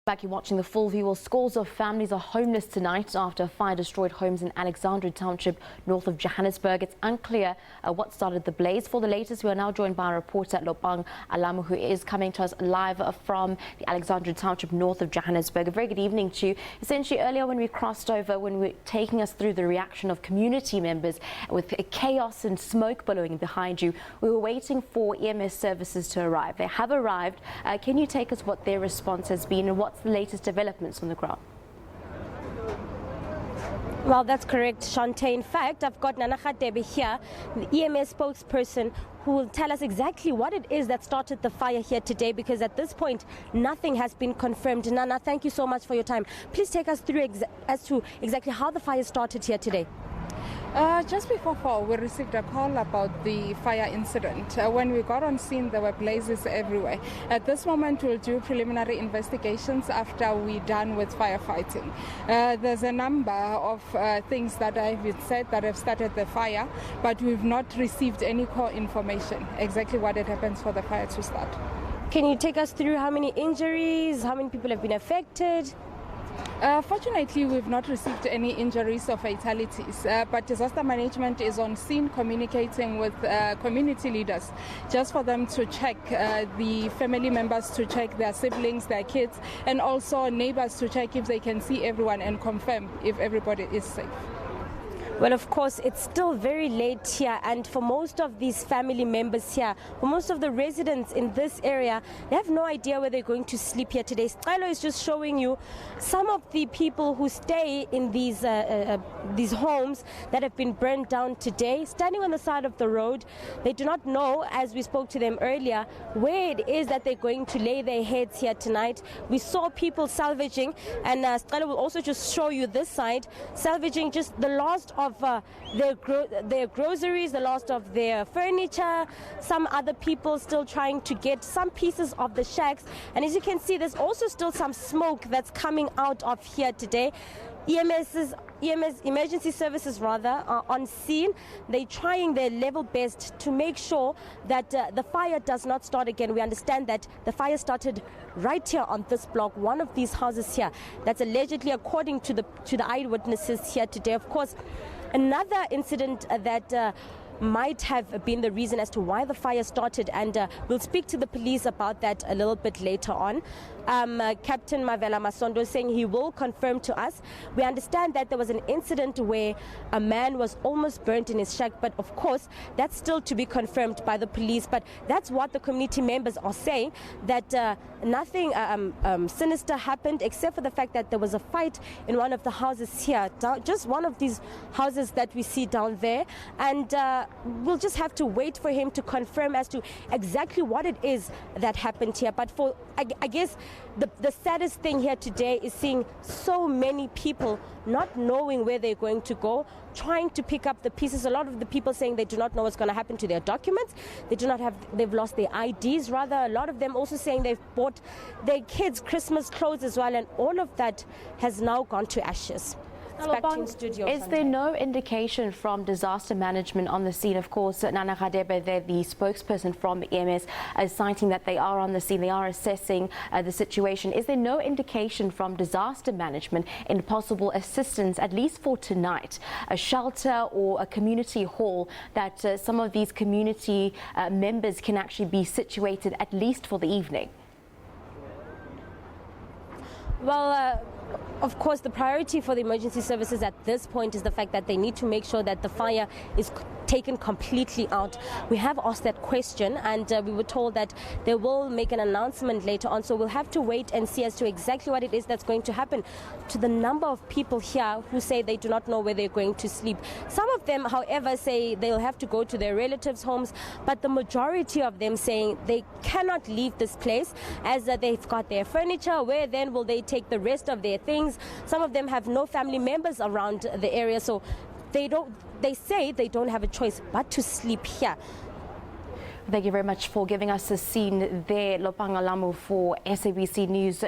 Back, you're watching the full view. Well, scores of families are homeless tonight after a fire destroyed homes in Alexandra township north of Johannesburg. It's unclear what started the blaze. For the latest, we are now joined by our reporter Lopang Alamu, who is coming to us live from the Alexandra township north of Johannesburg. A very good evening to you. Essentially, earlier when we crossed over, when we were taking us through the reaction of community members with chaos and smoke billowing behind you, we were waiting for EMS services to arrive. They have arrived. Can you take us what their response has been and what's the latest developments on the ground? Well, that's correct, Shante. In fact, I've got Nana Khadebe here, the EMS spokesperson, who will tell us exactly what it is that started the fire here today, because at this point, nothing has been confirmed. Nana, thank you so much for your time. Please take us through as to exactly how the fire started here today. Just before 4, we received a call about the fire incident. When we got on scene, there were blazes everywhere. At this moment, we'll do preliminary investigations after we're done with firefighting. There's a number of things that have been said that have started the fire, but we've not received any core information exactly what had happened for the fire to start. Can you take us through how many injuries, how many people have been affected? Fortunately, we've not received any injuries or fatalities, but disaster management is on scene communicating with community leaders just for them to check the family members, to check their siblings, their kids, and also neighbors to check if they can see everyone and confirm if everybody is safe. Well, of course, it's still very late here, and for most of these family members here, for most of the residents in this area, they have no idea where they're going to sleep here today. Skylo is just showing you some of the people who stay in these homes that have been burned down today, standing on the side of the road. They do not know, as we spoke to them earlier, where it is that they're going to lay their heads here tonight. We saw people salvaging, and Skylo will also just show you this side, salvaging just the last of their groceries, the last of their furniture. Some other people still trying to get some pieces of the shacks, and as you can see, there's also still some smoke that's coming out of here today. EMS emergency services are on scene. They're trying their level best to make sure that the fire does not start again. We understand that the fire started right here on this block, one of these houses here. That's allegedly according to the eyewitnesses here today. Of course, another incident that might have been the reason as to why the fire started, and we'll speak to the police about that a little bit later on. Captain Mavela Masondo is saying he will confirm to us. We understand that there was an incident where a man was almost burnt in his shack, but of course that's still to be confirmed by the police. But that's what the community members are saying, that nothing sinister happened except for the fact that there was a fight in one of the houses here, just one of these houses that we see down there, and we'll just have to wait for him to confirm as to exactly what it is that happened here. But for I guess the saddest thing here today is seeing so many people not knowing where they're going to go, trying to pick up the pieces. A lot of the people saying they do not know what's going to happen to their documents. They've lost their IDs rather. A lot of them also saying they've bought their kids Christmas clothes as well, and all of that has now gone to ashes. Is there no indication from disaster management on the scene? Of course, Nana Khadebe, the spokesperson from EMS, is citing that they are on the scene, they are assessing the situation. Is there no indication from disaster management in possible assistance, at least for tonight, a shelter or a community hall that some of these community members can actually be situated at least for the evening? Well, of course, the priority for the emergency services at this point is the fact that they need to make sure that the fire is taken completely out. We have asked that question, and we were told that they will make an announcement later on, so we'll have to wait and see as to exactly what it is that's going to happen to the number of people here who say they do not know where they're going to sleep. Some of them, however, say they'll have to go to their relatives' homes, but the majority of them saying they cannot leave this place as they've got their furniture. Where then will they take the rest of their things? Some of them have no family members around the area, so they say they don't have a choice but to sleep here. Thank you very much for giving us a scene there, Lopang Alamu, for SABC News.